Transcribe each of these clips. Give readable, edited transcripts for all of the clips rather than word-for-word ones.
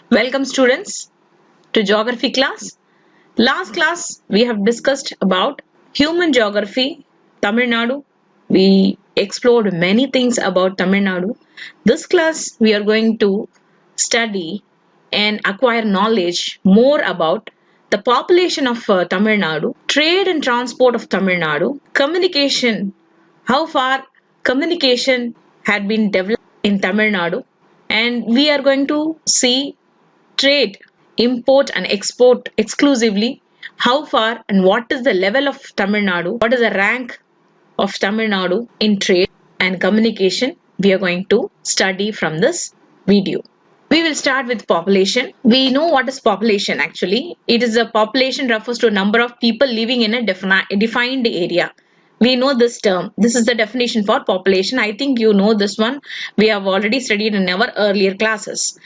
Welcome students to geography class. Last class we have discussed about human geography, Tamil Nadu. We explored many things about Tamil Nadu. This class we are going to study and acquire knowledge more about the population of Tamil Nadu, trade and transport of Tamil Nadu, communication, how far communication had been developed in Tamil Nadu, and we are going to see trade, import and export exclusively, how far and what is the level of Tamil Nadu, what is the rank of Tamil Nadu in trade and communication. We are going to study from this video. We will start with population. We know what is population actually. It is a population refers to a number of people living in a defined area. We know this term. This is the definition for population. I think you know this one. We have already studied in our earlier classes.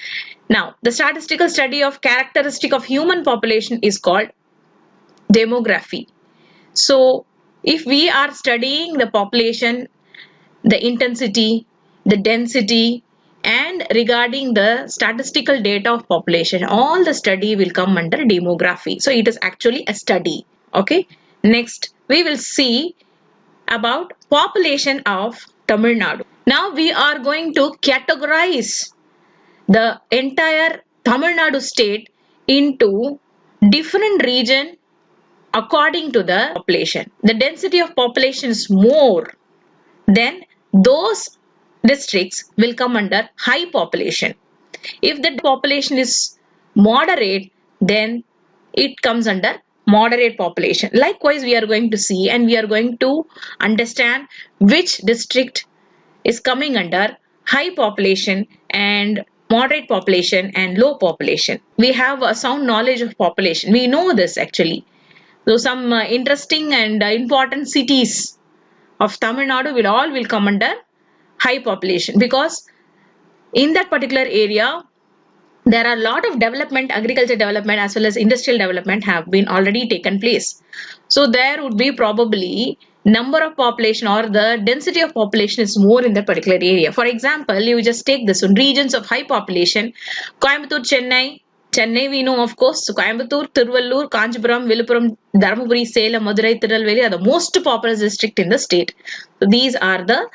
Now, the statistical study of characteristic of human population is called demography. So, if we are studying the population, the intensity, the density, and regarding the statistical data of population, all the study will come under demography. So, it is actually a study. Okay. Next, we will see about population of Tamil Nadu. Now, we are going to categorize the entire Tamil Nadu state into different region according to the population. The density of population is more, then those districts will come under high population. If the population is moderate, then it comes under moderate population. Likewise, we are going to see and we are going to understand which district is coming under high population and moderate population and low population. We have a sound knowledge of population. We know this actually. So some interesting and important cities of Tamil Nadu will come under high population, because in that particular area there are a lot of development, agriculture development as well as industrial development have been already taken place. So there would be probably number of population or the density of population is more in that particular area. For example, you just take this one, regions of high population, Coimbatore, Chennai we know of course, so Coimbatore, Tiruvallur, Kanchipuram, Viluppuram, Dharmaburi, Salem, Madurai, Tirunelveli are the most populous district in the state. So these are the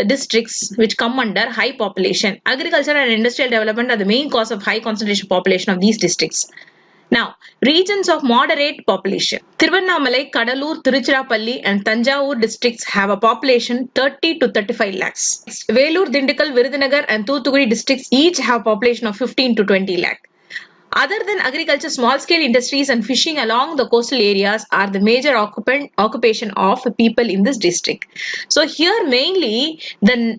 districts which come under high population. Agriculture and industrial development are the main cause of high concentration population of these districts. Now, regions of moderate population. Tiruvannamalai, Kadalur, Tiruchirappalli and Tanjavur districts have a population 30 to 35 lakhs. Velur, Dindigul, Virudhunagar and Thoothukudi districts each have a population of 15 to 20 lakh. Other than agriculture, small-scale industries and fishing along the coastal areas are the major occupation of people in this district. So here mainly the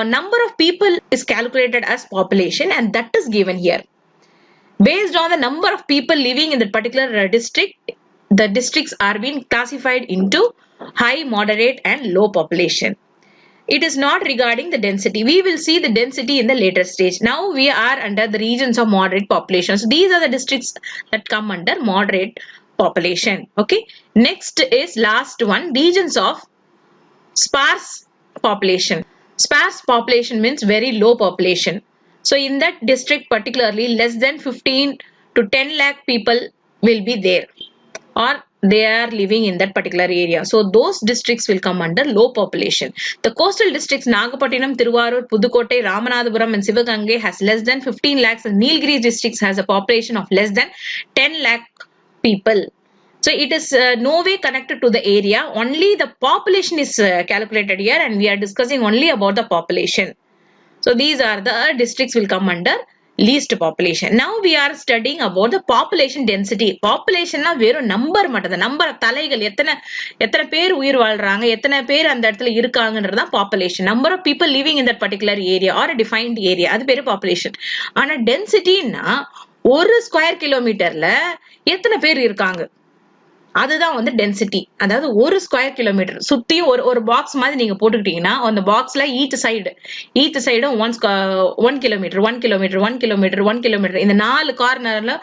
number of people is calculated as population, and that is given here. Based on the number of people living in that particular district, the districts are being classified into high, moderate and low population. It is not regarding the density. We will see the density in the later stage. Now we are under the regions of moderate population. So these are the districts that come under moderate population. Okay. Next is last one, regions of sparse population. Sparse population means very low population. So in that district particularly less than 15 to 10 lakh people will be there, or they are living in that particular area. So those districts will come under low population. The coastal districts Nagapattinam, Tiruvarur, Pudukkottai, Ramanathapuram and Sivagangai has less than 15 lakhs, and Nilgiris districts has a population of less than 10 lakh people. So it is no way connected to the area. Only the population is calculated here, and we are discussing only about the population. So these are the districts will come under least population. Now we are studying about the population density. Population na veru number matta, number of தலைகள் எத்தனை பேர் உயிர் வாழ்றாங்க, எத்தனை பேர் அந்த இடத்துல இருக்காங்கன்றது தான் population. Number of people living in that particular area or a defined area, அது பேரு population. ஆனா densityனா ஒரு ஸ்கொயர் கிலோமீட்டர்ல எத்தனை பேர் இருக்காங்க, அதுதான் வந்து டென்சிட்டி. அதாவது ஒரு ஸ்கொயர் கிலோமீட்டர் சுத்தியும் ஒரு பாக்ஸ் மாதிரி நீங்க போட்டுக்கிட்டீங்கன்னா அந்த பாக்ஸ்ல ஈச் சைடும் 1 கிலோமீட்டர் இந்த 4 கார்னர்ல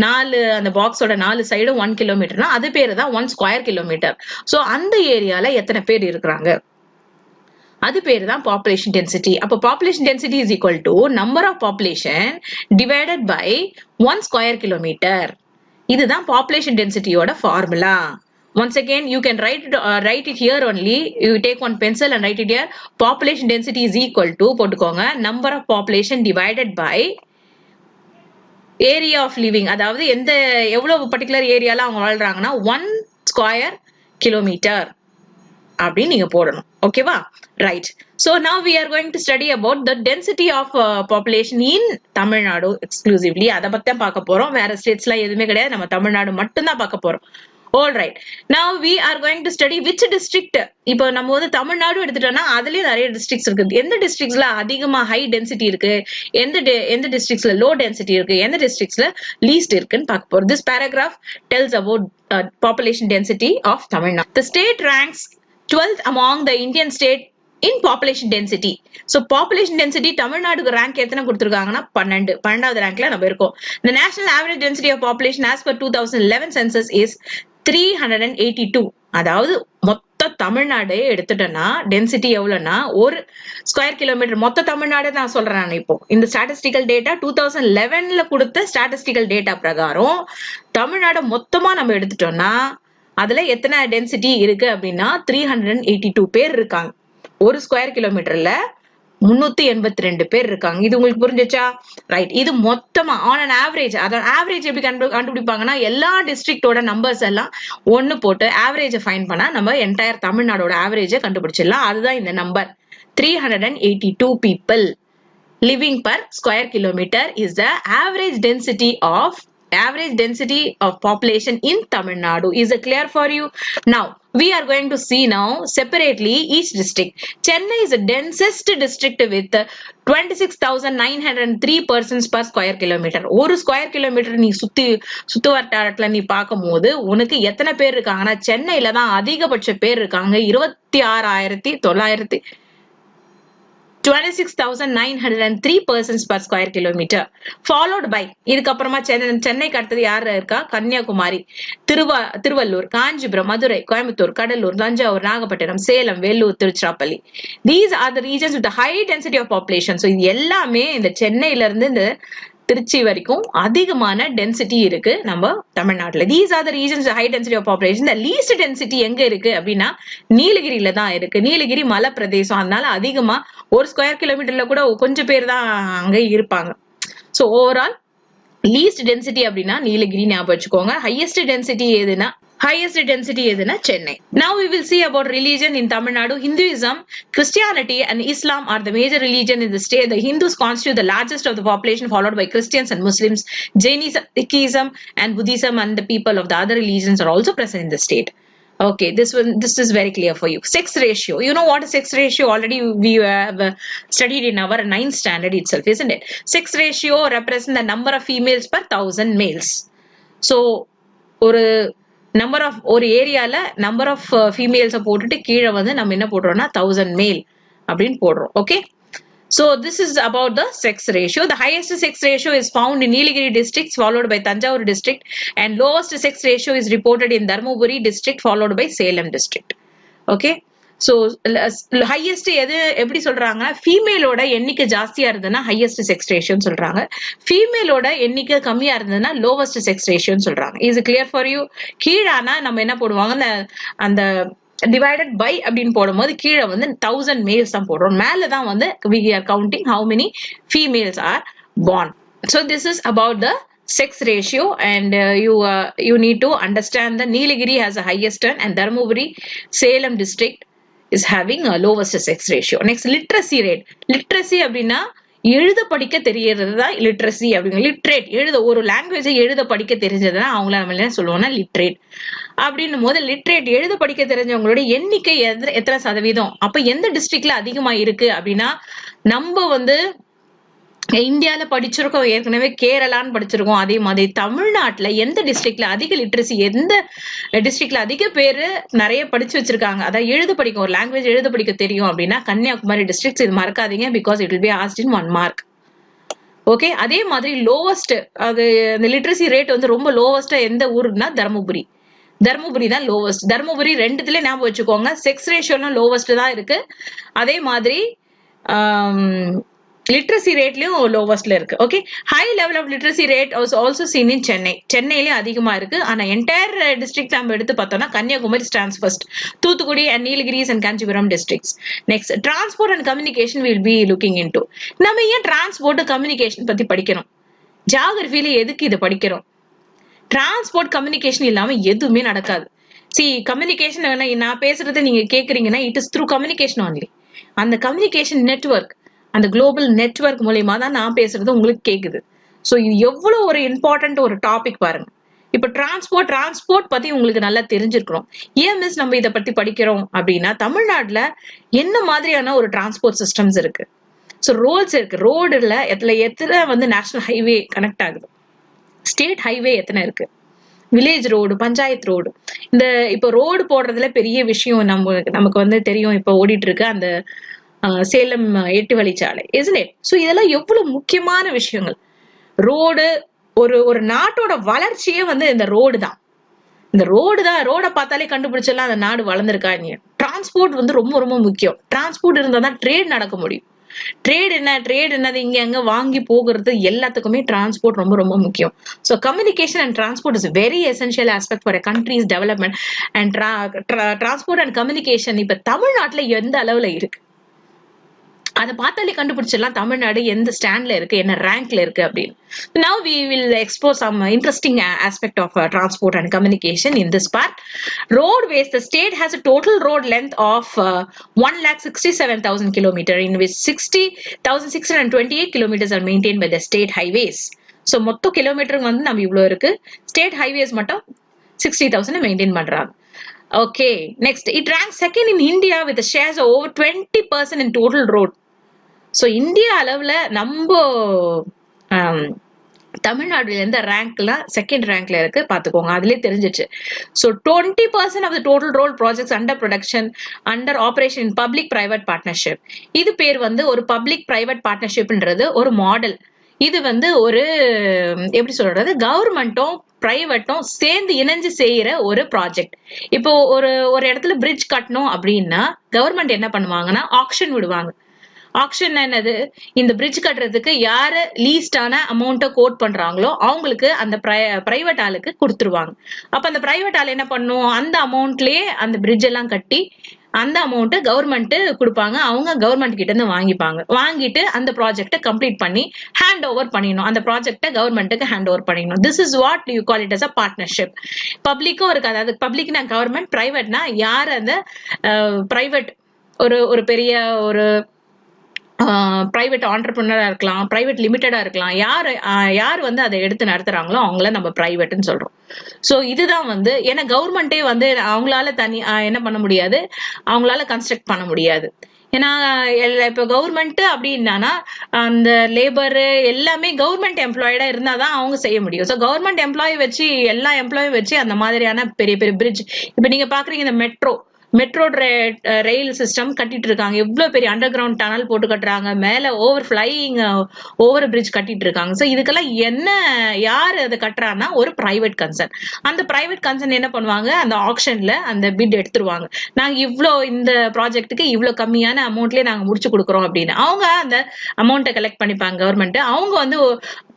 4 அந்த பாக்ஸோட 4 சைடும் 1 கிலோமீட்டர்னா அது பேரு தான் 1 ஸ்கொயர் கிலோமீட்டர். சோ அந்த ஏரியால எத்தனை பேர் இருக்கிறாங்க, அது பேரு தான் population density. அப்ப population density is equal to number of population divided by 1 square kilometer. இதுதான் population density ஓட formula. Once again, you can write it here only. You take one pencil and write it here. Population density is equal to போட்டுக்கோங்க number of population divided by area of living. அதாவது எவ்வளவு particular ஏரியால அவங்க வாழ்றாங்கன்னா 1 square kilometer அப்படின்னு நீங்க போடணும். ஓகேவா? Right. So now we are going to study about the density of population in Tamil Nadu exclusively. அத பத்தி தான் பார்க்க போறோம். வேற ஸ்டேட்ஸ்ல எதுவுமே கிடையாது. நம்ம தமிழ்நாடு மட்டும் தான் பார்க்க போறோம். All right. Now we are going to study which district. இப்போ நம்ம வந்து தமிழ்நாடு எடுத்துட்டோம்னா அதுலயே நிறைய districts இருக்கு. எந்த districtsல அதிகமா high density இருக்கு, எந்த districtsல low density இருக்கு, எந்த districtsல least இருக்குன்னு பார்க்க போறோம். This paragraph tells about population density of Tamil Nadu. The state ranks 12th among the Indian state in population density. So population density தமிழ்நாடுக்கு rank எத்தனை கொடுத்திருக்காங்கன்னா 12வது rankல நம்ம இருக்கோம். The national average density of population as per 2011 census is 382. அதாவது மொத்த தமிழ்நாடு எடுத்துட்டோம்னா density எவ்வளவுன்னா ஒரு square kilometre மொத்த தமிழ்நாடு நான் சொல்றேன். நான் இப்போ இந்த ஸ்டாட்டிஸ்டிக்கல் டேட்டா 2011ல கொடுத்த ஸ்டாட்டிஸ்டிக்கல் டேட்டா பிரகாரம் தமிழ்நாடு மொத்தமா நம்ம எடுத்துட்டோம்னா அதுல எத்தனை டென்சிட்டி இருக்கு அப்படின்னா 382 பேர் இருக்காங்க. ஒரு ஸ்கொயர் கிலோமீட்டர்ல 382 பேர் இருக்காங்க. இது உங்களுக்கு புரிஞ்சுச்சா? ரைட். இது மொத்தமா ஆன் அன் ஆவரேஜ். அதாவது ஆவரேஜ் எப்படி கண்டுபிடிப்பாங்கன்னா எல்லா டிஸ்ட்ரிக்டோட நம்பர்ஸ் எல்லாம் ஒன்னு போட்டு ஆவரேஜ் ஃபைண்ட் பண்ணா நம்ம என்டையர் தமிழ்நாடோட ஆவரேஜ கண்டுபிடிச்சிடலாம். அதுதான் இந்த number. 382 people living per square kilometer is the average density of population in Tamil Nadu. Is it clear for you? Now we are going to see now separately each district. Chennai is the densest district with 26,903 persons per square kilometer. ஒரு square kilometre நீ சுத்து வட்டாரத்துல நீ பார்க்கும்போது உனக்கு எத்தனை பேர் இருக்காங்கன்னா சென்னையில தான் அதிகபட்ச பேர் இருக்காங்க. 26,903 persons per square kilometer. Followed by இதுக்கப்புறமா சென்னைக்கு அடுத்தது யாரு இருக்கா? Kanyakumari, Tiruvallur, Kanchipuram, Madurai, Coimbatore, Cuddalore, Thanjavur, Nagapattinam, Salem, Vellore, Tiruchirappalli. These are the regions with the high density of population. So இது எல்லாமே இந்த சென்னையில இருந்து இந்த திருச்சி வரைக்கும் அதிகமான டென்சிட்டி இருக்கு நம்ம தமிழ்நாட்டுல. These are the regions with high density of population. The least density எங்க இருக்கு அப்படின்னா நீலகிரியில தான் இருக்கு. நீலகிரி மலை பிரதேசம், அதனால அதிகமா ஒரு ஸ்கொயர் கிலோமீட்டர்ல கூட கொஞ்சம் பேர் தான் அங்க இருப்பாங்க. சோ ஓவரால் லீஸ்ட் டென்சிட்டி அப்படின்னா நீலகிரி ஞாபகம் வச்சுக்கோங்க. ஹையஸ்ட் டென்சிட்டி எதுனா Chennai. Now we will see about religion in Tamil Nadu. Hinduism, Christianity and Islam are the major religion in the state. The Hindus constitute the largest of the population, followed by Christians and Muslims. Jainism, Sikhism and Buddhism and the people of the other religions are also present in the state. Okay, this is very clear for you. Sex ratio. You know what is sex ratio? Already we have studied in our 9th standard itself, isn't it? Sex ratio represents the number of females per 1000 males. So ஒரு ஏரியால number of ஃபீமேல்ஸ போட்டுட்டு கீழே வந்து நம்ம என்ன போடுறோம்னா 1000 மேல் அப்படின்னு போடுறோம். Okay, so this is about the sex ratio. The highest sex ratio is found in Nilagiri district, followed by Tanjavur district, and lowest sex ratio is reported in Dharmaburi district, followed by Salem district. Okay, so highest எது எப்படி சொல்றாங்க? ஃபீமேலோட எண்ணிக்கை ஜாஸ்தியா இருந்ததுன்னா highest sex ரேஷியோன்னு சொல்றாங்க. ஃபீமேலோட எண்ணிக்கை கம்மியா இருந்ததுன்னா லோவஸ்ட் செக்ஸ் ரேஷியோன்னு சொல்றாங்க. Is clear for you? கீழானா நம்ம என்ன போடுவாங்க, அந்த டிவைடட் பை அப்படின்னு போடும்போது கீழே வந்து 1000 மேல்ஸ் தான் போடுறோம். மேலதான் வந்து we are counting how many females are born. So this is about the sex ratio, and you need to understand the Nilagiri has the highest one and Dharmaburi, Salem district is having a lowest sex ratio. Next, literacy rate. Literacy அப்படின்னா எழுத படிக்க தெரியறது தான் literacy அப்படிங்க. Literate ஒரு லாங்குவேஜை எழுத படிக்க தெரிஞ்சதுன்னா அவங்கள நம்ம என்ன சொல்லுவோம்னா லிட்ரேட் அப்படின்னும் போது லிட்ரேட் எழுத படிக்க தெரிஞ்சவங்களோட எண்ணிக்கை எத்தனை சதவீதம், அப்ப எந்த டிஸ்ட்ரிக்ட்ல அதிகமா இருக்கு அப்படின்னா நம்ம வந்து இந்தியால படிச்சிருக்கோம், ஏற்கனவே கேரளான்னு படிச்சிருக்கோம். அதே மாதிரி தமிழ்நாட்டுல எந்த டிஸ்ட்ரிக்ட்ல அதிக லிட்ரஸி, எந்த டிஸ்ட்ரிக்ட்ல அதிக பேரு நிறைய படிச்சு வச்சிருக்காங்க, அதாவது எழுத படிக்க ஒரு லாங்குவேஜ் எழுத படிக்க தெரியும் அப்படின்னா கன்னியாகுமரி டிஸ்ட்ரிக்ட். இது மறக்காதீங்க, because it will be asked in 1 mark. Okay, அதே மாதிரி லோவஸ்ட் அது இந்த லிட்ரஸி ரேட் வந்து ரொம்ப லோவஸ்டா எந்த ஊருன்னா தர்மபுரி. தர்மபுரி தான் லோவஸ்ட். தர்மபுரி ரெண்டுத்துல ஞாபகம் வச்சுக்கோங்க, செக்ஸ் ரேஷியோலாம் லோவஸ்ட் தான் இருக்கு. அதே மாதிரி லிட்ரஸி ரேட்லயும் லோவஸ்ட்ல இருக்கு. Okay, high level of literacy rate also seen in Chennai. சென்னையிலயும் அதிகமா இருக்கு. ஆனா என்டையர் டிஸ்ட்ரிக்ட் நம்ம எடுத்து பார்த்தோம்னா Kanyakumari stands first, Thoothukudi and Nilgiris and Kanchipuram districts. Next transport and communication will be looking into. நம்ம ஏன் டிரான்ஸ்போர்ட் கம்யூனிகேஷன் பத்தி படிக்கிறோம்? ஜியோகிராஃபில எதுக்கு இதை படிக்கிறோம்? டிரான்ஸ்போர்ட் கம்யூனிகேஷன் இல்லாம எதுவுமே நடக்காது. சி கம்யூனிகேஷன் நான் பேசுறது நீங்க கேக்குறீங்கன்னா it is through communication only. அந்த கம்யூனிகேஷன் நெட்வொர்க், அந்த குளோபல் நெட்வொர்க் மூலயமா தான் நான் பேசுறது உங்களுக்கு கேக்குது. ஸோ இது எவ்வளவு ஒரு இம்பார்ட்டன்ட் ஒரு டாபிக் பாருங்க. இப்ப டிரான்ஸ்போர்ட் பத்தி உங்களுக்கு நல்லா தெரிஞ்சிருக்கிறோம். ஏன் மிஸ் நம்ம இதை பத்தி படிக்கிறோம் அப்படின்னா, தமிழ்நாட்டுல என்ன மாதிரியான ஒரு டிரான்ஸ்போர்ட் சிஸ்டம்ஸ் இருக்கு, ஸோ ரோட்ஸ் இருக்கு, ரோடுல எத்தனை வந்து நேஷனல் ஹைவே கனெக்ட் ஆகுது, ஸ்டேட் ஹைவே எத்தனை இருக்கு, வில்லேஜ் ரோடு, பஞ்சாயத்து ரோடு. இந்த இப்போ ரோடு போடுறதுல பெரிய விஷயம் நமக்கு வந்து தெரியும், இப்போ ஓடிட்டு இருக்கு அந்த சேலம் 8 வழிச்சாலை, isn't it? ஸோ இதெல்லாம் எவ்வளவு முக்கியமான விஷயங்கள். ரோடு ஒரு நாட்டோட வளர்ச்சியே வந்து இந்த ரோடு தான். இந்த ரோடை பார்த்தாலே கண்டுபிடிச்சலாம் அந்த நாடு வளர்ந்துருக்கா. டிரான்ஸ்போர்ட் வந்து ரொம்ப ரொம்ப முக்கியம். டிரான்ஸ்போர்ட் இருந்தா தான் ட்ரேட் நடக்க முடியும். ட்ரேட் என்னது, இங்க அங்க வாங்கி போகிறது எல்லாத்துக்குமே டிரான்ஸ்போர்ட் ரொம்ப ரொம்ப முக்கியம். So communication and transport is very essential aspect for countries development. And transport and communication இப்ப தமிழ்நாட்டுல எந்த அளவுல இருக்கு அதை பார்த்தாலே கண்டுபிடிச்சிடலாம் தமிழ்நாடு எந்த ஸ்டாண்ட்ல இருக்கு, என்ன ரேங்க்ல இருக்கு அப்படின்னு. Now we will explore some interesting aspect of transport and communication in this part. Roadways, the state has a total road length of 1,67,000 km, in which 60,628 kilometers are maintained by the state highways. So மொத்த kilometre வந்து நம்ம இவ்வளவு இருக்கு, state highways மட்டும் 60,000 maintain பண்றாங்க. Okay, next, it ranks second in India with a shares of over 20% in total road. So India அளவுல நம்ம தமிழ்நாடுல எந்த ரேங்க்ல செகண்ட் ரேங்க்ல இருக்கு பாத்துக்கோங்க, அதுலயே தெரிஞ்சிச்சு. So 20% of the total road projects under production, under operation in public private partnership. இது பேர் வந்து ஒரு பப்ளிக் பிரைவேட் பார்ட்னர்ஷிப்ன்றது ஒரு மாடல். இது வந்து ஒரு எப்படி சொல்றது, கவர்மெண்ட்டும் பிரைவேட்டும் சேர்ந்து இணைஞ்சு செய்யற ஒரு ப்ராஜெக்ட். இப்போ ஒரு இடத்துல பிரிட்ஜ் கட்டணும் அப்படின்னா கவர்மெண்ட் என்ன பண்ணுவாங்கன்னா ஆக்ஷன் விடுவாங்க. ஆக்ஷன் என்னது, இந்த பிரிட்ஜ் கட்டுறதுக்கு யாரு லீஸ்டான அமௌண்ட்டை கோட் பண்றாங்களோ அவங்களுக்கு அந்த பிரைவேட் ஆளுக்கு கொடுத்துருவாங்க. அப்ப அந்த பிரைவேட் ஆள் என்ன பண்ணும், அந்த அமௌண்ட்லயே அந்த பிரிட்ஜ் எல்லாம் கட்டி அந்த அமௌண்ட் கவர்மெண்ட் கொடுப்பாங்க. அவங்க கவர்மெண்ட் கிட்ட இருந்து வாங்கிட்டு அந்த ப்ராஜெக்டை கம்ப்ளீட் பண்ணி ஹேண்ட் ஓவர் பண்ணிடணும். அந்த ப்ராஜெக்டை கவர்மெண்ட்டுக்கு ஹேண்ட் ஓவர் பண்ணிடணும். This is what you call it as a partnership. பப்ளிக்கும் இருக்கு, அதாவது பப்ளிக்னா கவர்மெண்ட், பிரைவேட்னா யார் அந்த பிரைவேட் ஒரு பெரிய ஒரு பிரைவேட் ஆண்டர்பிரினரா இருக்கலாம், பிரைவேட் லிமிடெடா இருக்கலாம், யார் வந்து அதை எடுத்து நடத்துறாங்களோ அவங்கள நம்ம பிரைவேட்னு சொல்றோம். சோ இதுதான் வந்து, ஏன்னா கவர்மெண்டே வந்து அவங்களால என்ன பண்ண முடியாது, அவங்களால கன்ஸ்ட்ரக்ட் பண்ண முடியாது. ஏன்னா இப்ப கவர்மெண்ட் அப்படின்னா அந்த லேபர் எல்லாமே கவர்மெண்ட் எம்ப்ளாய்டா இருந்தாதான் அவங்க செய்ய முடியும். சோ கவர்மெண்ட் எம்ப்ளாயி வச்சு எல்லா எம்ப்ளாயும் வச்சு அந்த மாதிரியான பெரிய பெரிய பிரிட்ஜ், இப்ப நீங்க பாக்குறீங்க இந்த மெட்ரோ ரயில் சிஸ்டம் கட்டிட்டு இருக்காங்க, எவ்வளவு பெரிய அண்டர் கிரவுண்ட் டனல் போட்டு கட்டுறாங்க, மேல ஓவர் பிரிட்ஜ் கட்டிட்டு இருக்காங்க. சோ இதுக்கெல்லாம் யார் அதை கட்டுறான்னா ஒரு பிரைவேட் கன்சர்ன். அந்த பிரைவேட் கன்சர்ன் என்ன பண்ணுவாங்க, அந்த ஆக்ஷன்ல அந்த பிட் எடுத்துருவாங்க, நாங்க இந்த ப்ராஜெக்ட்டுக்கு இவ்வளவு கம்மியான அமௌண்ட்லயே நாங்க முடிச்சு கொடுக்குறோம் அப்படின்னு. அவங்க அந்த அமௌண்ட்டை கலெக்ட் பண்ணிப்பாங்க கவர்மெண்ட். அவங்க வந்து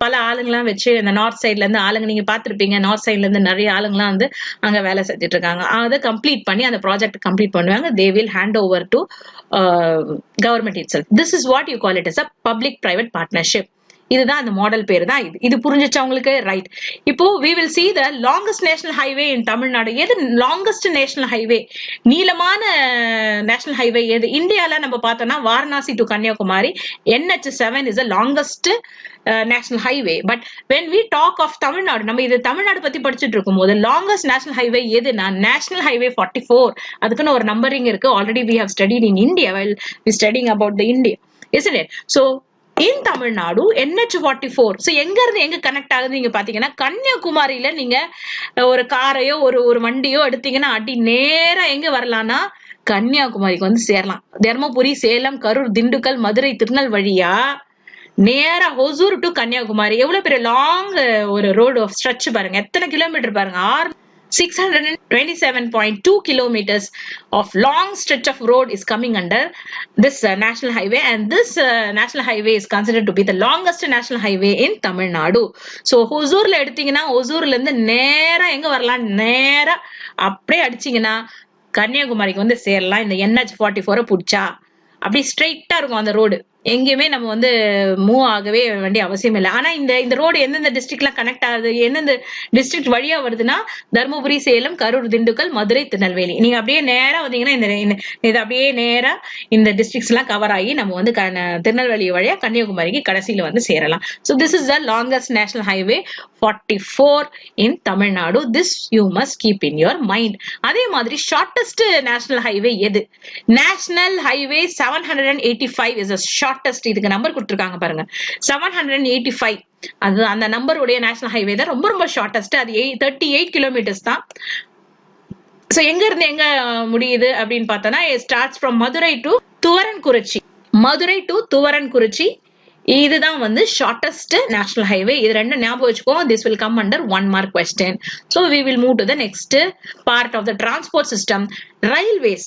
பல ஆளுங்கெல்லாம் வச்சு இந்த நார்த் சைட்ல இருந்து ஆளுங்க, நீங்க பாத்திருப்பீங்க நார்த் சைட்ல இருந்து நிறைய ஆளுங்கெல்லாம் வந்து அங்க வேலை செஞ்சுட்டு இருக்காங்க. அதை கம்ப்ளீட் பண்ணி அந்த ப்ராஜெக்ட் கம்ப்ளீட் பண்ணுவாங்க. they will hand over to government itself. This is what you call it as a public private partnership. இதுதான் அந்த மாடல் பேரு தான். இது புரிஞ்சிச்சா உங்களுக்கு? ரைட். இப்போ we will see the longest national highway in Tamil Nadu. எது லாங்கஸ்ட் நேஷனல் ஹைவே, நீளமான நேஷனல் ஹைவே எது? இந்தியால நம்ம பார்த்தோம்னா Varanasi to Kanyakumari NH7 is the longest national highway. But when we talk of Tamil Nadu, நம்ம இது தமிழ்நாடு பத்தி படிச்சுட்டு இருக்கும் போது லாங்கஸ்ட் நேஷனல் ஹைவே எதுனா நேஷனல் ஹைவே 44. அதுக்குன்னு ஒரு நம்பரிங் இருக்கு. Already we have studied in India while we studying about the India, isn't it? So in Tamil Nadu NH44. So எங்க இருந்து எங்க கனெக்ட் ஆகுது நீங்க பாத்தீங்கன்னா, கன்னியாகுமரியில நீங்க ஒரு காரையோ ஒரு வண்டியோ எடுத்தீங்கன்னா அடி நேரா எங்க வரலாம்னா கன்னியாகுமரிக்கு வந்து சேரலாம். தர்மபுரி, சேலம், கரூர், திண்டுக்கல், மதுரை, திருநெல்வேலியா நேரா ஹொசூர் டு கன்னியாகுமரி. எவ்வளவு பெரிய லாங் ஒரு ரோடு ஸ்ட்ரெச் பாருங்க, எத்தனை கிலோமீட்டர் பாருங்க, 627.2 kilometers of long stretch of road is coming under this national highway, and this national highway is considered to be the longest national highway in Tamil Nadu. So ஹொசூர்ல எடுத்தீங்கன்னா ஹொசூர்ல இருந்து நேரா எங்க வரலாம், நேரா அப்படியே அடிச்சீங்கன்னா கன்னியாகுமரிக்கு வந்து சேரலாம். இந்த NH44 புடிச்சா அப்படி ஸ்ட்ரெயிட்டா இருக்கும் அந்த ரோடு. எங்கேயுமே நம்ம வந்து மூவ் ஆகவே வேண்டிய அவசியம் இல்லை. ஆனா இந்த ரோடு எந்தெந்த டிஸ்ட்ரிக்ட்லாம் கனெக்ட் ஆகுது, எந்தெந்த டிஸ்ட்ரிக்ட் வழியா வருதுன்னா தருமபுரி, சேலம், கரூர், திண்டுக்கல், மதுரை, திருநெல்வேலி. நீங்க அப்படியே நேரா வந்தீங்கன்னா இது அப்படியே நேரா இந்த டிஸ்ட்ரிக்ட்ஸ் எல்லாம் கவர் ஆகி நம்ம வந்து திருநெல்வேலி வழியா கன்னியாகுமரிக்கு கடைசியில வந்து சேரலாம். So this is the longest national highway 44 in Tamil Nadu. This you must keep in your mind. அதே மாதிரி shortest national highway எது? National Highway 785 is a shortest. இதுக்கு நம்பர் கொடுத்திருக்காங்க பாருங்க, 785. அது அந்த நம்பர் உடைய நேஷனல் ஹைவே தான் ரொம்ப ரொம்ப ஷார்டஸ்ட். அது 38 கிலோமீட்டர்ஸ் தான். சோ எங்க இருந்து எங்க முடியுது அப்படின்னு பார்த்தோம்னா, starts from Madurai to Thuvarankurichi. Madurai to Thuvarankurichi இதுதான் வந்து ஷார்டஸ்ட் நேஷனல் ஹைவே. இது ரெண்டும் ஞாபகம் வச்சுக்கோ. This will come under 1 mark question. So we will move to the next part of the transport system, railways.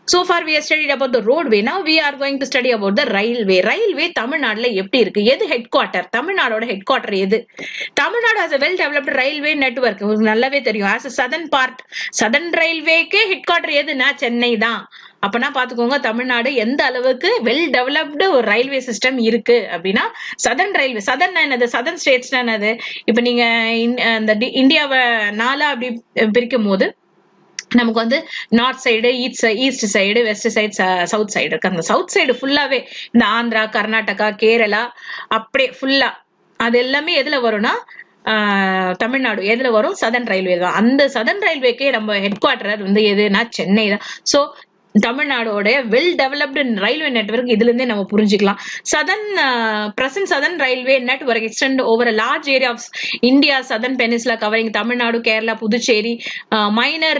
So far we have studied about the roadway. Now we are going to study about the railway. Railway தமிழ்நாடுல எப்படி இருக்கு, எது head quarter, தமிழ்நாடோட head quarter எது? Tamil Nadu has a well developed railway network. உங்களுக்கு நல்லாவே தெரியும். as a southern part, southern railwayக்கு headquarter எதுனா சென்னை தான். அப்பனா பாத்துக்கோங்க தமிழ்நாடு எந்த அளவுக்கு வெல் டெவலப்டு ஒரு ரயில்வே சிஸ்டம் இருக்கு அப்படின்னா. சதர்ன் ரயில்வே, சதர்ன் என்னது, சதர்ன் ஸ்டேட்ஸ் என்னது? இப்ப நீங்க இந்த இந்தியாவை 4 அப்படி பிரிக்கும் போது நமக்கு வந்து north side, east side, west side, south side இருக்கு. அந்த சவுத் சைடு ஃபுல்லாவே இந்த ஆந்திரா, கர்நாடகா, கேரளா அப்படியே ஃபுல்லா அது எல்லாமே எதுல வரும்னா தமிழ்நாடு. எதுல வரும்? சதர்ன் ரயில்வே தான். அந்த சதர்ன் ரயில்வேக்கே நம்ம ஹெட் குவார்டர் வந்து எதுனா சென்னை தான். சோ தமிழ்நாடோட வெல் டெவலப்டு ரயில்வே நெட்வொர்க் இதுல இருந்தே நம்ம புரிஞ்சுக்கலாம். present southern railway network extend over a large area of India southern peninsula covering Tamil Nadu, Kerala, Puducherry, minor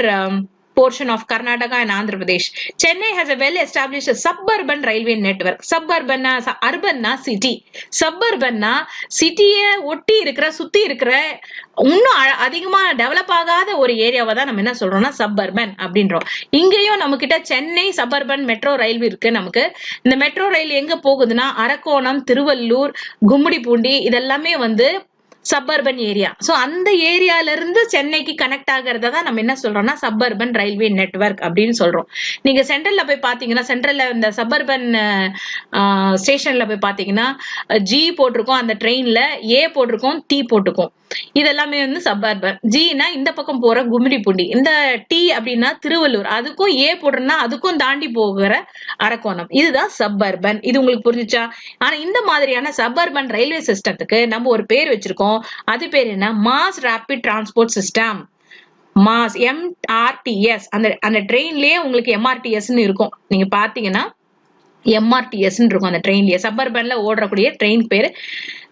portion of Karnataka and Andhra Pradesh. Chennai has a well-established suburban railway network. Suburban na urban na city. Suburban na city-ய ஒட்டி இருக்கிற சுத்தி இருக்கிற இன்னும் அதிகமா develop ஆகாத ஒரு ஏரியாவை தான் நம்ம என்ன சொல்றோம்னா சப்பர்பன் அப்படின்றோம். இங்கேயும் நம்ம கிட்ட சென்னை சப்பர்பன் மெட்ரோ ரயில்வே இருக்கு. நமக்கு இந்த மெட்ரோ ரயில் எங்க போகுதுன்னா அரக்கோணம், திருவள்ளூர், கும்மிடிப்பூண்டி இதெல்லாமே வந்து சப்பர்பன் ஏரியா. சோ அந்த ஏரியால இருந்து சென்னைக்கு கனெக்ட் ஆகிறத தான் நம்ம என்ன சொல்றோம்னா சப்பர்பன் ரயில்வே நெட்வொர்க் அப்படின்னு சொல்றோம். நீங்க சென்ட்ரல்ல போய் பாத்தீங்கன்னா, சென்ட்ரல்ல இந்த சப்பர்பன் ஸ்டேஷன்ல போய் பாத்தீங்கன்னா ஜி போட்டிருக்கோம், அந்த ட்ரெயின்ல ஏ போட்டிருக்கோம், டி போட்டிருக்கோம். இதெல்லாமே வந்து சப்பர்பன். ஜினா இந்த பக்கம் போற கும்மிடிப்பூண்டி, இந்த டி அப்படின்னா திருவள்ளூர், அதுக்கும் ஏ போடுறதுனா அதுக்கும் தாண்டி போகிற அரக்கோணம். இதுதான் சப்பர்பன். இது உங்களுக்கு புரிஞ்சுச்சா? ஆனா இந்த மாதிரியான சப்பர்பன் ரயில்வே சிஸ்டத்துக்கு நம்ம ஒரு பேர் வச்சிருக்கோம். அது பேர் என்ன? Mass rapid transport system. Mass, MRTS. அந்த ட்ரெயின்லயே உங்களுக்கு MRTS இருக்கும். நீங்க பாத்தீங்கன்னா MRTS இருக்கும் அந்த ட்ரெயின்லயே. சப்பர்பன்ல ஓடக்கூடிய ட்ரெயின் பேரு.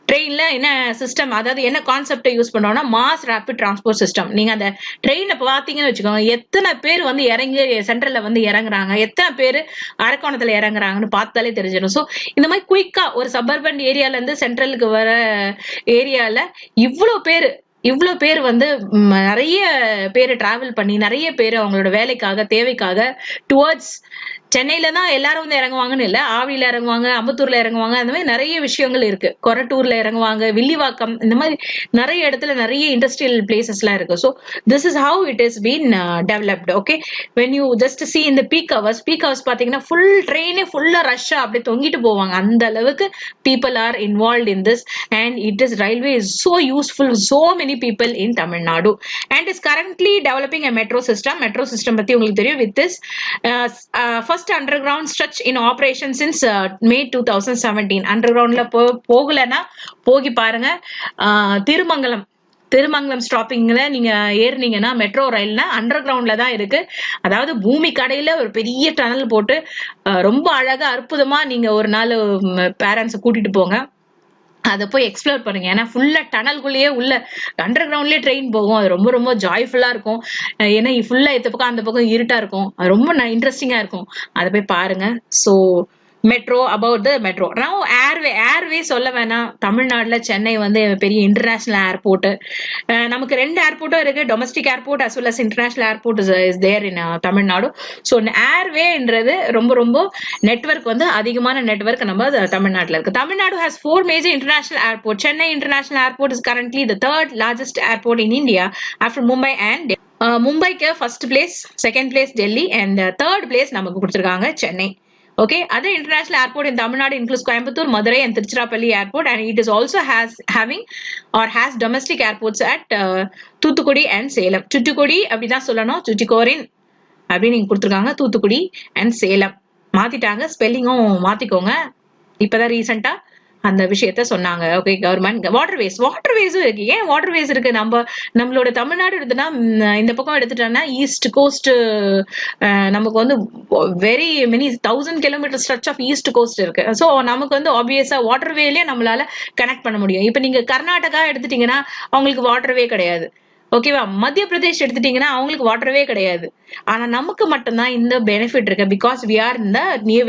ட்ரெயின்ல என்ன சிஸ்டம், அதாவது என்ன கான்செப்டை யூஸ் பண்ணோம்னா மாஸ் ரேபிட் டிரான்ஸ்போர்ட் சிஸ்டம். நீங்க அந்த ட்ரெயினை பாத்தீங்கன்னு வச்சுக்கோங்க, எத்தனை பேர் வந்து இறங்கி சென்ட்ரல்ல வந்து இறங்குறாங்க, எத்தனை பேர் அரக்கோணத்துல இறங்குறாங்கன்னு பார்த்தாலே தெரிஞ்சிடும். சோ இந்த மாதிரி குயிக்கா ஒரு சப்பர்பன் ஏரியால இருந்து சென்ட்ரலுக்கு வர ஏரியால இவ்வளவு பேர் வந்து நிறைய பேர் டிராவல் பண்ணி, நிறைய பேர் அவங்களோட வேலைக்காக, தேவைக்காக டுவர்ட்ஸ் சென்னையில தான் எல்லாரும் வந்து இறங்குவாங்கன்னு இல்ல, ஆவடியில இறங்குவாங்க, அம்பத்தூர்ல இறங்குவாங்க, அந்த மாதிரி நிறைய விஷயங்கள் இருக்கு. கொரட்டூர்ல இறங்குவாங்க, வில்லிவாக்கம், இந்த மாதிரி நிறைய இடத்துல நிறைய இண்டஸ்ட்ரியல் பிளேசஸ் எல்லாம் இருக்கு. So this is how it is been developed. Okay, when you just C இந்த பீக் ஹவர்ஸ் பாத்தீங்கன்னா ஃபுல் ட்ரெயினே ஃபுல்லா ரஷ்ஷா அப்படியே தொங்கிட்டு போவாங்க. அந்த அளவுக்கு people are involve in this and it is railway is so useful so many people in Tamil Nadu and is currently developing a metro system. Metro system பத்தி உங்களுக்கு தெரியும். With this first underground stretch in operation since May 2017. undergroundல போகலனா போகி பாருங்க. திருமங்கலம் ஸ்டாப்பிங்ல நீங்க ஏறினீங்கன்னா metro ரயில்னா under கிரவுண்ட்ல தான் இருக்கு. அதாவது பூமி கடையில ஒரு பெரிய டனல் போட்டு ரொம்ப அழகா அற்புதமா நீங்க ஒரு நாள் பேரண்ட்ஸை கூட்டிட்டு போங்க, அதை போய் எக்ஸ்ப்ளோர் பண்ணுங்க. ஏன்னா ஃபுல்லா டனல்குள்ளேயே உள்ள அண்டர் கிரவுண்ட்லயே ட்ரெயின் போகும். அது ரொம்ப ரொம்ப ஜாய்ஃபுல்லா இருக்கும். ஏன்னா ஃபுல்லா இந்த பக்கம் அந்த பக்கம் இருட்டா இருக்கும். அது ரொம்ப இன்ட்ரெஸ்டிங்கா இருக்கும். அதை போய் பாருங்க. So metro about the metro. நான் ஏர்வே சொல்ல வேணாம். தமிழ்நாடுல சென்னை வந்து பெரிய இன்டர்நேஷனல் ஏர்போர்ட். நமக்கு 2 ஏர்போர்ட்டும் இருக்கு, domestic airport as well as international airport is there in Tamil Nadu. So ஏர்வேன்றது ரொம்ப ரொம்ப நெட்வொர்க் வந்து அதிகமான நெட்வொர்க் நம்ம தமிழ்நாட்டில் இருக்கு. Tamil Nadu has 4 major international airport. Chennai international airport is currently the 3rd largest airport in India after Mumbai and மும்பைக்கு first place, second place Delhi and third place நமக்கு கொடுத்துருக்காங்க Chennai. Okay, other international airport in Tamil Nadu includes Coimbatore, Madurai and Tiruchirappalli airport, and it is also has domestic airports at Thoothukudi and Salem. Thoothukudi அப்படினா சொல்லணும், Tuticorin அப்படி நீங்க கொடுத்துருக்காங்க. Thoothukudi and Salem மாத்திட்டாங்க, ஸ்பெல்லிங்கும் மாத்திக்கோங்க. இப்பதான் ரீசெண்டா அந்த விஷயத்த சொன்னாங்க. ஓகே, கவர்மெண்ட் வாட்டர்வேஸும் இருக்கு. ஏன் வாட்டர்வேஸ் இருக்கு? நம்மளோட தமிழ்நாடு எடுத்துனா இந்த பக்கம் எடுத்துட்டோம்னா ஈஸ்ட் கோஸ்ட் நமக்கு வந்து very many 1000 kilometre stretch of east coast இருக்கு. ஸோ நமக்கு வந்து ஆப்வியஸா வாட்டர்வேலயே நம்மளால கனெக்ட் பண்ண முடியும். இப்ப நீங்க கர்நாடகா எடுத்துட்டீங்கன்னா அவங்களுக்கு வாட்டர்வே கிடையாது. ஓகேவா? மத்திய பிரதேஷ் எடுத்துட்டீங்கன்னா அவங்களுக்கு வாட்டர்வே கிடையாது. ஆனா நமக்கு மட்டும்தான் இந்த பெனிஃபிட் இருக்கு. பிகாஸ் வி ஆர் இந்த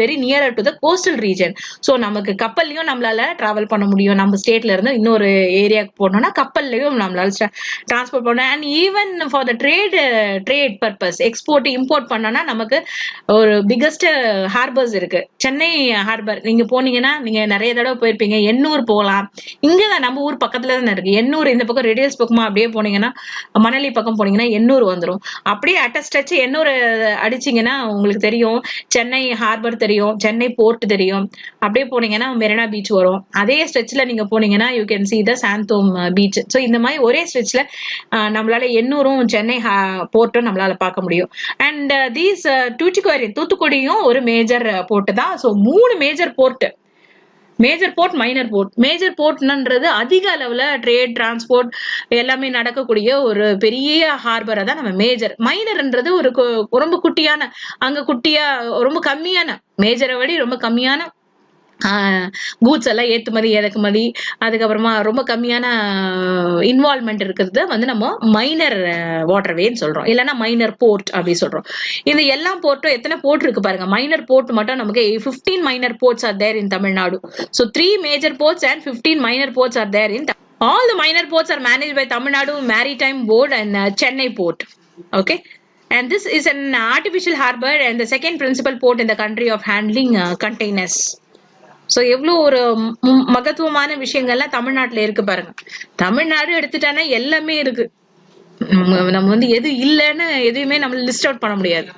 very near to the coastal region. So நமக்கு கப்பல்லையும் நம்மளால டிராவல் பண்ண முடியும். நம்ம ஸ்டேட்ல இருந்து இன்னொரு ஏரியாவுக்கு போனோம்னா கப்பல்லையும் நம்மளால டிரான்ஸ்போர்ட் பண்ண. And even for the trade purpose export import பண்ணோம்னா நமக்கு ஒரு பிகஸ்ட் ஹார்பர்ஸ் இருக்கு. சென்னை ஹார்பர் நீங்க போனீங்கன்னா நீங்க நிறைய தடவை போயிருப்பீங்க. எண்ணூர் போகலாம். இங்கதான் நம்ம ஊர் பக்கத்துல தானே இருக்கு எண்ணூர். இந்த பக்கம் ரேடியல்ஸ் பக்கமா அப்படியே போனீங்கன்னா மணலி பக்கம் போனீங்கன்னா எண்ணூர் வந்துடும். அப்படியே அட்டஸ்டச் எண்ணூர் அடிச்சீங்கன்னா உங்களுக்கு தெரியும் சென்னை ஹார்பர் தெரியும், சென்னை போர்ட் தெரியும். அப்படியே போனீங்கன்னா மெரினா பீச் வரும். அதே ஸ்ட்ரெச்ல நீங்க போனீங்கன்னா you can see the Santhome beach. So இந்த மாதிரி ஒரே ஸ்ட்ரெச்ல நம்மளால எண்ணூரும் சென்னை போர்ட்டும் நம்மளால பார்க்க முடியும். அண்ட் தீஸ் தூத்துக்குடியும் ஒரு மேஜர் போர்ட் தான். So 3 major port. Major port, minor port. Major போர்ட்ன்றது அதிக அளவுல ட்ரேட் டிரான்ஸ்போர்ட் எல்லாமே நடக்கக்கூடிய ஒரு பெரிய ஹார்பரை தான் நம்ம மேஜர். மைனர்ன்றது ஒரு ரொம்ப குட்டியான, அங்க குட்டியா ரொம்ப கம்மியான, மேஜரை விட ரொம்ப கம்மியான கூட்ஸ் எல்லாம் ஏற்றுமதி இறக்குமதி, அதுக்கப்புறமா ரொம்ப கம்மியான இன்வால்மெண்ட் இருக்கிறது வந்து நம்ம மைனர் வாட்டர்வேன்னு சொல்றோம், இல்லைன்னா மைனர் போர்ட் அப்படி சொல்றோம். இந்த எல்லா போர்ட்டும் எத்தனை போர்ட் இருக்கு பாருங்க. மைனர் போர்ட் மட்டும் நமக்கு 15 minor ports are there in Tamil Nadu. So 3 major ports and 15 minor ports are there in. All the minor ports are managed by Tamil Nadu Maritime Board and Chennai Port. Okay. And this is an artificial harbor and the second principal port in the country of handling containers. So எவ்வளோ ஒரு மகத்துவமான விஷயங்கள்லாம் தமிழ்நாட்டில் இருக்கு பாருங்க. தமிழ்நாடு எடுத்துட்டானா எல்லாமே இருக்கு. நம்ம வந்து எது இல்லைன்னு எதுவுமே நம்ம லிஸ்ட் அவுட் பண்ண முடியாது.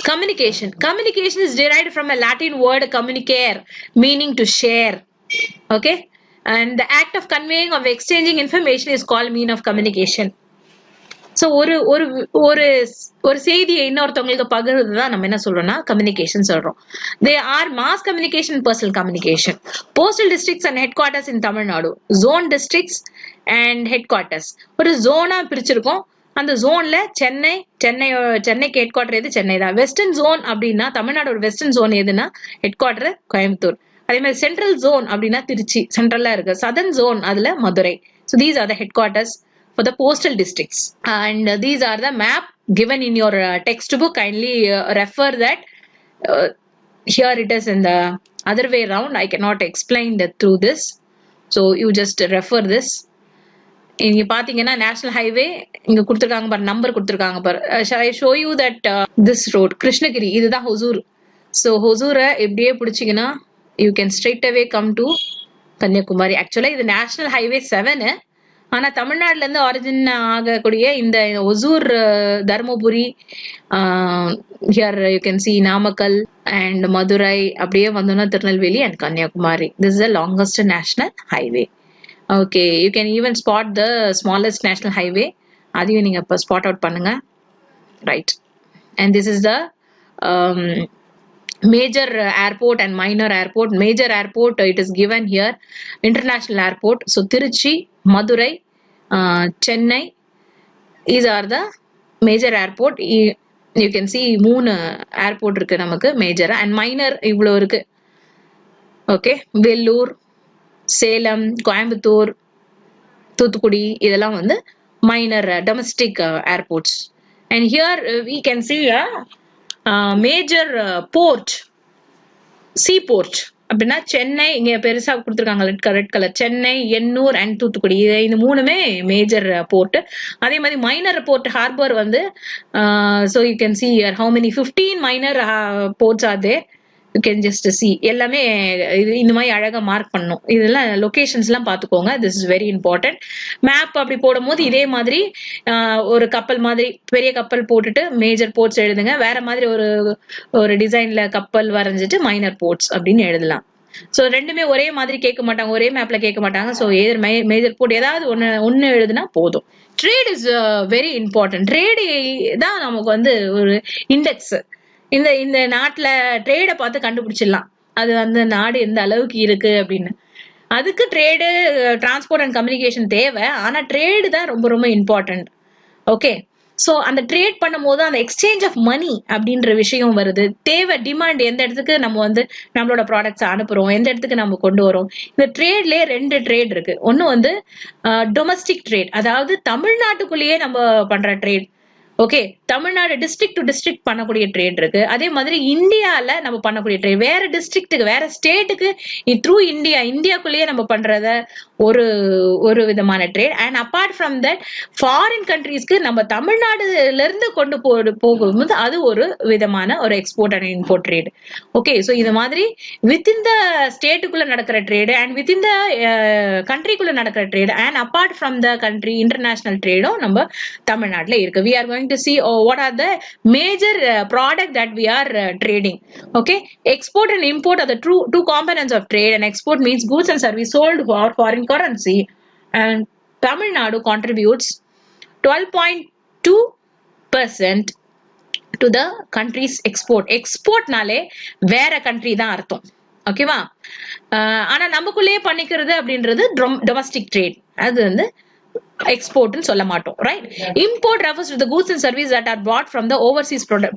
Communication. Communication is derived from a Latin word communicare, meaning to share. Okay? And the act of conveying or exchanging information is called mean of communication. So ஒரு செய்தியை இன்னொருத்தவங்களுக்கு பகிர்றதுதான் நம்ம என்ன சொல்றோம்னா கம்யூனிகேஷன் சொல்றோம். They are mass communication, personal communication. Postal districts and headquarters in Tamil Nadu. Zone districts and headquarters ஒரு ஜோனா பிரிச்சிருக்கோம். அந்த ஜோன்ல சென்னைக்கு ஹெட் குவார்டர் எது? சென்னை தான். வெஸ்டர்ன் ஜோன் அப்படின்னா தமிழ்நாடோட வெஸ்டர்ன் ஜோன் எதுன்னா ஹெட் குவார்டர் கோயம்புத்தூர். அதே மாதிரி சென்ட்ரல் ஜோன் அப்படின்னா திருச்சி, சென்ட்ரலா இருக்கு. சதர்ன் ஜோன் அதுல Madurai. So these are the head quarters for the postal districts, and these are the map given in your textbook. Kindly refer that. Here it is in the other way around. I cannot explain that through this, so you just refer this. இங்க பாத்தீங்கன்னா national highway இங்க கொடுத்துருக்காங்க பாரு, number கொடுத்துருக்காங்க பாரு. I show you that this road Krishnagiri, இதுதான் Hosur. So ஹொசூரை எப்படியே பிடிச்சிங்கன்னா you can straight away come to Kanyakumari. ஆக்சுவலா இது நேஷனல் ஹைவே 7. ஆனா தமிழ்நாடுல இருந்து ஆரிஜின் ஆகக்கூடிய இந்த Hosur, Dharmapuri, here you can see Namakkal and Madurai, அப்படியே வந்தோம்னா Tirunelveli and Kanyakumari. This is the longest national highway. Okay, you can even spot the smallest national highway. அதையும் நீங்க இப்போ ஸ்பாட் அவுட் பண்ணுங்க. Right. And this is the major airport and minor airport. Major airport, it is given here international airport. So Tiruchi, Madurai, Chennai, these are the major airport. You can see 3 airport இருக்கு நமக்கு major and minor இவ்வளோ இருக்கு. Okay, Vellore, Salem, Coimbatore, Thoothukudi, இதெல்லாம் வந்து minor domestic airports. And here we can see a major port, seaport. அப்படின்னா சென்னை இங்க பெருசா கொடுத்துருக்காங்க red colour, Chennai, Ennore and Thoothukudi, இந்த மூணுமே மேஜர் போர்ட். அதே மாதிரி மைனர் போர்ட் ஹார்பர் வந்து so you can see here how many 15 minor ports are there. You can just see எல்லாமே இந்த மாதிரி அழகா மார்க் பண்ணணும். இதெல்லாம் லொகேஷன்ஸ் எல்லாம் பாத்துக்கோங்க. this is very important. Map அப்படி போடும்போது இதே மாதிரி ஒரு கப்பல் மாதிரி பெரிய கப்பல் போட்டுட்டு மேஜர் போர்ட்ஸ் எழுதுங்க. வேற மாதிரி ஒரு டிசைன்ல கப்பல் வரைஞ்சிட்டு மைனர் போர்ட்ஸ் அப்படின்னு எழுதலாம். சோ ரெண்டுமே ஒரே மாதிரி கேட்க மாட்டாங்க, ஒரே மேப்ல கேட்க மாட்டாங்க. சோ ஏதர் மேஜர் போர்ட் ஏதாவது ஒன்னு எழுதுனா போதும். Trade is very important. Trade தான் நமக்கு வந்து ஒரு இண்டெக்ஸ். இந்த நாட்டுல ட்ரேட பார்த்து கண்டுபிடிச்சிடலாம் அது வந்து நாடு எந்த அளவுக்கு இருக்கு அப்படின்னு. அதுக்கு ட்ரேடு, டிரான்ஸ்போர்ட் அண்ட் கம்யூனிகேஷன் தேவை. ஆனா ட்ரேடு தான் ரொம்ப ரொம்ப இம்பார்ட்டன்ட். ஓகே, சோ அந்த ட்ரேட் பண்ணும் போது அந்த எக்ஸ்சேஞ்ச் ஆஃப் மணி அப்படின்ற விஷயம் வருது. தேவை, டிமாண்ட், எந்த இடத்துக்கு நம்ம வந்து நம்மளோட ப்ராடக்ட்ஸ் அனுப்புறோம், எந்த இடத்துக்கு நம்ம கொண்டு வரோம். இந்த ட்ரேட்லயே 2 ட்ரேட் இருக்கு. ஒன்னு வந்து டொமஸ்டிக் ட்ரேட், அதாவது தமிழ்நாட்டுக்குள்ளேயே நம்ம பண்ற trade. Okay, Tamil Nadu district to district பண்ணக்கூடிய ட்ரேட் இருக்கு. அதே மாதிரி இந்தியால நம்ம பண்ணக்கூடிய ட்ரேட், வேற டிஸ்ட்ரிக்ட்டுக்கு வேற ஸ்டேட்டுக்கு த்ரூ இந்தியாக்குள்ளேயே நம்ம பண்றத ஒரு விதமான trade. And apart from that foreign கண்ட்ரீஸ்க்கு நம்ம தமிழ்நாடுல இருந்து கொண்டு போகும்போது அது ஒரு விதமான ஒரு export and import trade. Okay, so இது மாதிரி வித்தின் த ஸ்டேட்டுக்குள்ள நடக்கிற ட்ரேடு அண்ட் வித்தின் த கண்ட்ரிக்குள்ள நடக்கிற trade and apart from the country international ட்ரேடும் நம்ம தமிழ்நாட்டுல இருக்கு. we are going to see what are the major product that we are trading. Okay, export and import are the two components of trade, and export means goods and service sold for foreign currency, and Tamil Nadu contributes 12.2% to the country's export. Export நாலே வேற country தான் அர்த்தம். ஓகேவா? ஆனா நமக்குள்ளேயே பண்ணிக்கிறது அப்படின்றது domestic trade. அது வந்து export ன்னு சொல்ல மாட்டோம், right? Import refers to the goods and services that are brought from the overseas product.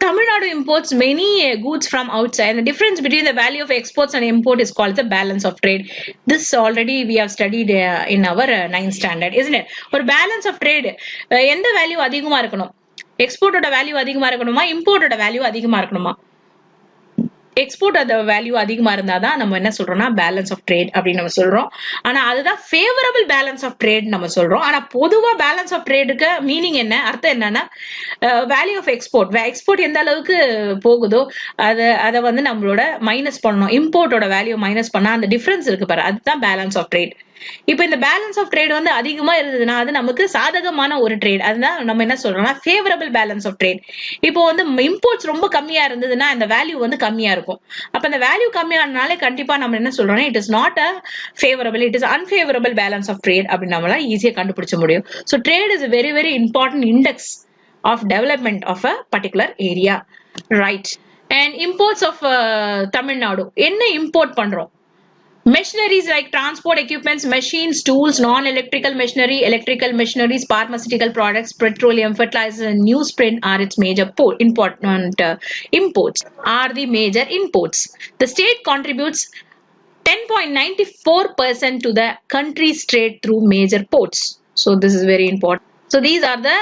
Tamil Nadu imports many goods from outside. The difference between the value of exports and import is called the balance of trade. This already we have studied in our 9th standard, isn't it? ஒரு balance of trade எந்த value அதிகமா இருக்கணும்? எக்ஸ்போர்ட்டோட value அதிகமா இருக்கணுமா, இம்போர்ட்டோட value அதிகமா இருக்கணுமா? Export அந்த value அதிகமா இருந்தாதான் நம்ம என்ன சொல்றோம்னா பேலன்ஸ் ஆஃப் ட்ரேட் அப்படின்னு நம்ம சொல்றோம். ஆனா அதுதான் ஃபேவரபிள் பேலன்ஸ் ஆஃப் ட்ரேட் நம்ம சொல்றோம். ஆனா பொதுவா பேலன்ஸ் ஆஃப் ட்ரேடுக்கு மீனிங் என்ன, அர்த்தம் என்னன்னா வேல்யூ ஆஃப் எக்ஸ்போர்ட் எந்த அளவுக்கு போகுதோ அதை வந்து நம்மளோட மைனஸ் பண்ணணும். இம்போர்ட்டோட வேல்யூ மைனஸ் பண்ணா அந்த டிஃபரன்ஸ் இருக்கு பாரு, அதுதான் பேலன்ஸ் ஆஃப் ட்ரேட். இப்ப இந்த பேலன்ஸ் ஆஃப் ட்ரேட் வந்து அதிகமா இருந்ததுன்னா அது நமக்கு சாதகமான ஒரு ட்ரேட். அதுதான் நம்ம என்ன சொல்றோம்னா ஃபேவரபிள் பேலன்ஸ் ஆஃப் ட்ரேட். இப்போ வந்து இம்போர்ட்ஸ் ரொம்ப கம்மியா இருந்ததுன்னா அந்த வேல்யூ வந்து கம்மியா இருக்கும். அப்ப அந்த வேல்யூ கம்மியானாலே கண்டிப்பா நம்ம என்ன சொல்றோம்னா it is not a favourable, it is unfavourable balance of trade அப்படின்னு நம்மளால ஈஸியா கண்டுபிடிச்ச முடியும். So trade is very very important index of development of a particular area, right? And imports of Tamil Nadu என்ன இம்போர்ட் பண்றோம்? Machineries like transport equipments, machines, tools, non-electrical machinery, electrical machineries, pharmaceutical products, petroleum, fertilizers, and newsprint are its major important imports. Are the major imports. The state contributes 10.94% to the country's trade through major ports. So this is very important. So these are the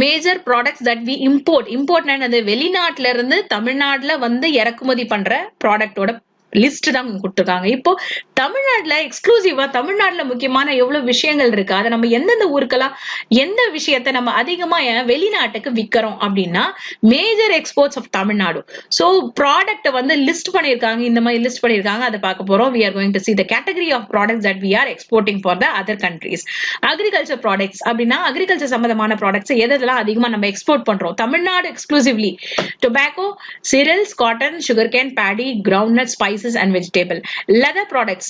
major products that we import. Import னது வெளிநாட்டுல இருந்து தமிழ்நாட்டுல வந்து இறக்குமதி பண்ற ப்ராடக்ட்டோட list தான் கொடுத்துருக்காங்க. இப்போ தமிழ்நாட்டுல எக்ஸ்க்ளூசிவா தமிழ்நாட்டுல முக்கியமான எவ்வளவு விஷயங்கள் இருக்கு, அதை நம்ம எந்தெந்த ஊருக்கெல்லாம் எந்த விஷயத்த நம்ம அதிகமா வெளிநாட்டுக்கு விற்கிறோம் அப்படின்னா major exports of Tamil Nadu. So product வந்து லிஸ்ட் பண்ணிருக்காங்க, இந்த மாதிரி லிஸ்ட் பண்ணிருக்காங்க, அதை பார்க்க போறோம். we are going to see the category of products that we are exporting for the other countries. Agriculture products அப்படின்னா அக்ரிகல்ச்சர் சம்பந்தமான ப்ராடக்ட்ஸ் எதெல்லாம் அதிகமா நம்ம எக்ஸ்போர்ட் பண்றோம் Tamil Nadu exclusively? Tobacco, cereals, cotton, sugarcane, paddy, groundnut, spices and vegetable. leather products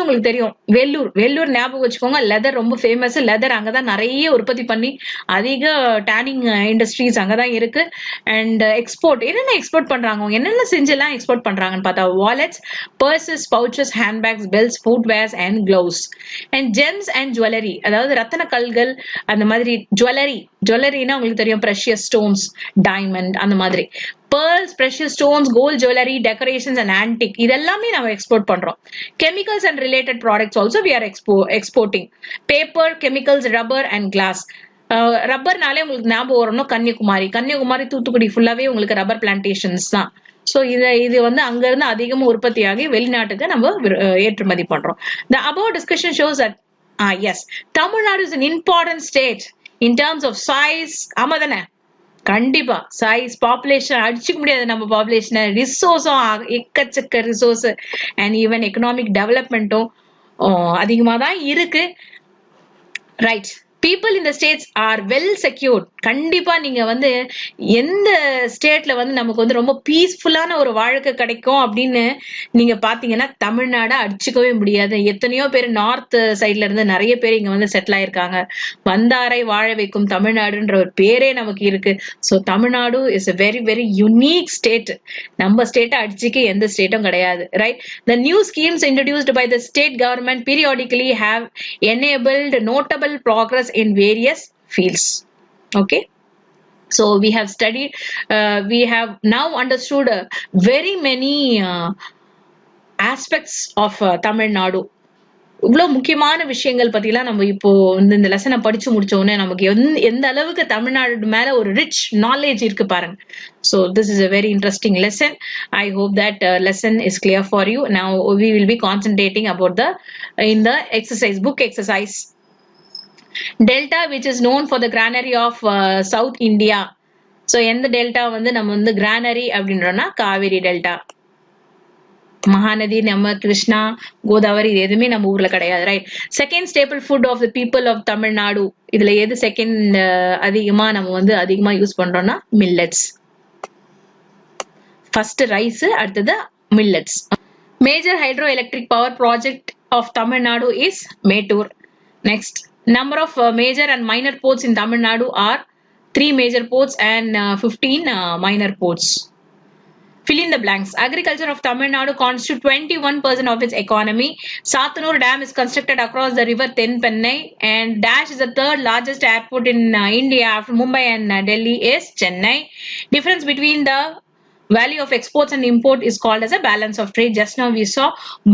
உங்களுக்கு தெரியும், வெள்ளூர் ஞாபகம் வச்சுக்கோங்க. லெதர் ரொம்ப ஃபேமஸ். லெதர் அங்கதான் நிறைய உற்பத்தி பண்ணி அதிக டேனிங் இண்டஸ்ட்ரீஸ் அங்கதான் இருக்கு. அண்ட் எக்ஸ்போர்ட் என்னென்ன எக்ஸ்போர்ட் பண்றாங்க, என்னென்ன செஞ்செல்லாம் எக்ஸ்போர்ட் பண்றாங்கன்னு பார்த்தா wallets, purses, pouches, handbags, belts, footwears and gloves. And gems and jewellery, அதாவது ரத்தன கல்கள் அந்த மாதிரி. ஜுவல்லரினா உங்களுக்கு தெரியும், precious stones, diamond அந்த மாதிரி. pearls, precious stones, gold jewelry, decorations and antique இதெல்லாமே நம்ம எக்ஸ்போர்ட் பண்றோம். chemicals and related products also we are exporting. paper, chemicals, rubber and glass. ரப்பர்னாலே உங்களுக்கு ஞாபகம் வரணும் கன்னியாகுமரி தூத்துக்குடி ஃபுல்லாவே உங்களுக்கு ரப்பர் பிளான்டேஷன்ஸ் தான். சோ இது வந்து அங்க இருந்து அதிகமா உற்பத்தியாகி வெளிநாட்டுக்கு நம்ம ஏற்றுமதி பண்றோம். The above discussion shows that yes, Tamil Nadu is an important state in terms of size. ஆமா தானே? கண்டிப்பா சைஸ் பாப்புலேஷன் அடிச்சுக்க முடியாது. நம்ம பாப்புலேஷன் ரிசோர்ஸும் எக்கச்சக்க ரிசோர்ஸ் அண்ட் ஈவன் எக்கனாமிக் டெவலப்மெண்ட்டும் அதிகமா தான் இருக்கு. Right, people in the states are well secured. கண்டிப்பா நீங்க வந்து எந்த ஸ்டேட்ல வந்து நமக்கு வந்து ரொம்ப பீஸ்ஃபுல்லான ஒரு வாழ்க்கை கிடைக்கும் அப்படின்னு நீங்க பாத்தீங்கன்னா தமிழ்நாடு அடிச்சுக்கவே முடியாது. எத்தனையோ பேர் நார்த் சைட்ல இருந்து நிறைய பேர் இங்க வந்து செட்டில் ஆயிருக்காங்க. வந்தாரை வாழ வைக்கும் தமிழ்நாடுன்ற ஒரு பேரே நமக்கு இருக்கு. So Tamil Nadu is a very very unique state. நம்ம ஸ்டேட்டை அடிச்சுக்க எந்த ஸ்டேட்டும் கிடையாது. Right, the new schemes introduced by the state government periodically have enabled notable progress in various fields. Okay, so we have studied, we have now understood very many aspects of Tamil Nadu. இவ்வளவு முக்கியமான விஷயங்கள் பத்திலாம் நம்ம இப்போ இந்த லெசனை படிச்சு முடிச்ச உடனே நமக்கு எந்த அளவுக்கு தமிழ்நாடு மேல ஒரு ரிச் நாலேஜ் இருக்கு பாருங்க. So this is a very interesting lesson. I hope that lesson is clear for you. Now we will be concentrating about in the exercise book exercise. Delta, which is known for the granary of South India. So எந்த delta வந்து நம்ம வந்து granary அப்படின்றோம்னா Kaveri delta. Mahanadi, நம்ம கிருஷ்ணா, கோதாவரி இது எதுவுமே நம்ம ஊர்ல கிடையாது. Right, second staple food of the people of Tamil Nadu. இதுல எது செகண்ட் அதிகமா நம்ம வந்து அதிகமா யூஸ் பண்றோம்னா மில்லட்ஸ். ஃபர்ஸ்ட் ரைஸ், அடுத்தது millets. Major hydroelectric power project of Tamil Nadu is Mettur. Next, number of major and minor ports in Tamil Nadu are 3 major ports and 15 minor ports. Fill in the blanks. Agriculture of Tamil Nadu constitutes 21% of its economy. Sathanur Dam is constructed across the river Tenpennai, and Dash is the third largest airport in India after Mumbai and Delhi is Chennai. Difference between the value of exports and import is called as a balance of trade. Just now we saw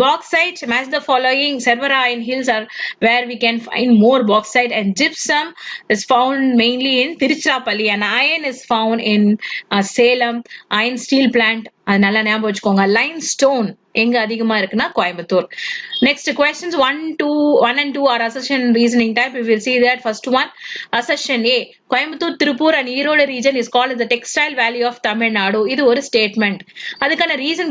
bauxite. Match the following. Servarayam hills are where we can find more bauxite, and gypsum is found mainly in Tiruchirappalli, and iron is found in Salem iron steel plant. அதனால ஞாபகம் வச்சுக்கோங்க. limestone எங்க அதிகமா இருக்குன்னா Coimbatore. Next, questions 1 and 2 are assertion and reasoning type. We will see that first one, assertion A. Coimbatore, Tirupur and Erode region is called as the textile valley of Tamil Nadu. இது ஒரு statement. அதுக்கான reason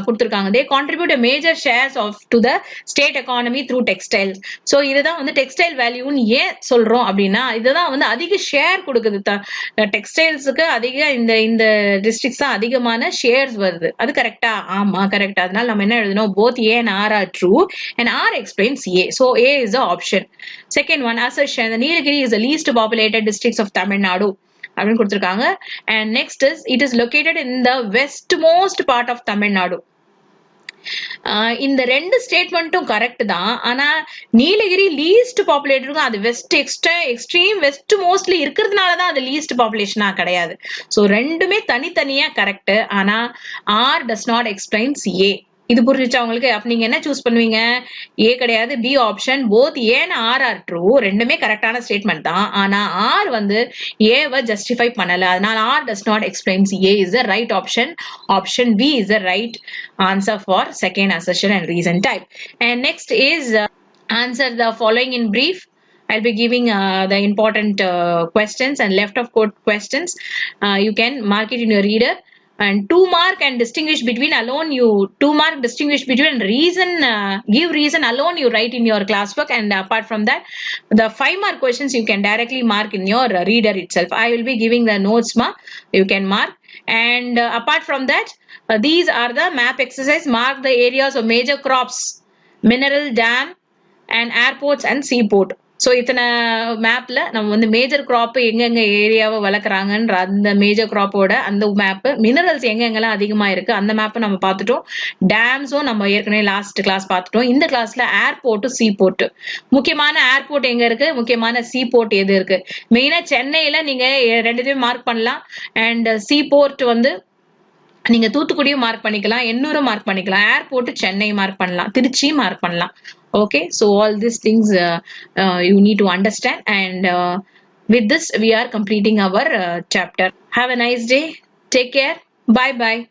கொடுத்திருக்காங்க. They contribute a major shares to the state economy through textiles. So இதுதான் வந்து textile value ன்னு ஏன் சொல்றோம் அப்படின்னா இதுதான் வந்து அதிக ஷேர் கொடுக்குது. டெக்ஸ்டைல்ஸுக்கு அதிக இந்த டிஸ்ட்ரிக்ட்ஸ் தான் அதிகமான ஷேர்ஸ் வருது. அது கரெக்டா? ஆமா கரெக்ட். அதனால நம்ம என்ன எழுதணும்? both A and R are true and R explains A. So A is the option. Second one, assertion. The Nilagiri is the least populated districts of Tamil Nadu. அப்படின்னு கொடுத்திருக்காங்க. And next is, it is located in the westmost part of Tamil Nadu. இந்த ரெண்டு ஸ்டேட்மெண்ட்டும் correct தான். ஆனா Nilgiri least populate இருக்கும். அது west extreme west mostly இருக்கிறதுனாலதான் அது லீஸ்ட் பாப்புலேஷனா கிடையாது. சோ ரெண்டுமே தனித்தனியா கரெக்ட். ஆனா R does not explains A. இது புரிஞ்சுச்சா உங்களுக்கு? அப்ப நீங்க என்ன சூஸ் பண்ணுவீங்க? ஏ கிடையாது, B option. Both A and R are true. ரெண்டுமே கரெக்டான ஸ்டேட்மெண்ட் தான். ஆனா ஆர் வந்து ஏவை ஜஸ்டிஃபை பண்ணல. அதனால R does not explains A is the right option. Option B is the right answer for second assertion and reason type. And next is answer the following in brief. I'll be giving the important questions and left of quote questions. You can mark it in your reader. And 2 mark and distinguish between alone. You 2 mark distinguish between reason, give reason alone you write in your classwork. And apart from that, the 5 mark questions you can directly mark in your reader itself. I will be giving the notes you can mark. And apart from that, these are the map exercise. Mark the areas of major crops, mineral dam and airports and seaport. So இத்தனை மேப்ல நம்ம வந்து major graph எங்கெங்க ஏரியாவை வளர்க்குறாங்கன்ற அந்த major கிராப்போட அந்த map, minerals எங்கெங்கெல்லாம் அதிகமா இருக்கு அந்த மேப்பை நம்ம பார்த்துட்டோம். டேம்ஸும் நம்ம ஏற்கனவே லாஸ்ட் கிளாஸ் பார்த்துட்டோம். இந்த கிளாஸ்ல ஏர்போர்ட், சீ போர்ட், முக்கியமான ஏர்போர்ட் எங்க இருக்கு, முக்கியமான சீ போர்ட் எது இருக்கு. மெயினா சென்னையில நீங்க ரெண்டுத்தையும் மார்க் பண்ணலாம். அண்ட் சீ போர்ட் வந்து நீங்க தூத்துக்குடியும் மார்க் பண்ணிக்கலாம், எண்ணூரும் மார்க் பண்ணிக்கலாம், ஏர்போர்ட் சென்னை மார்க் பண்ணலாம், திருச்சி மார்க் பண்ணலாம். Okay, so all these things you need to understand. And With this, we are completing our chapter. Have a nice day. Take care. Bye bye.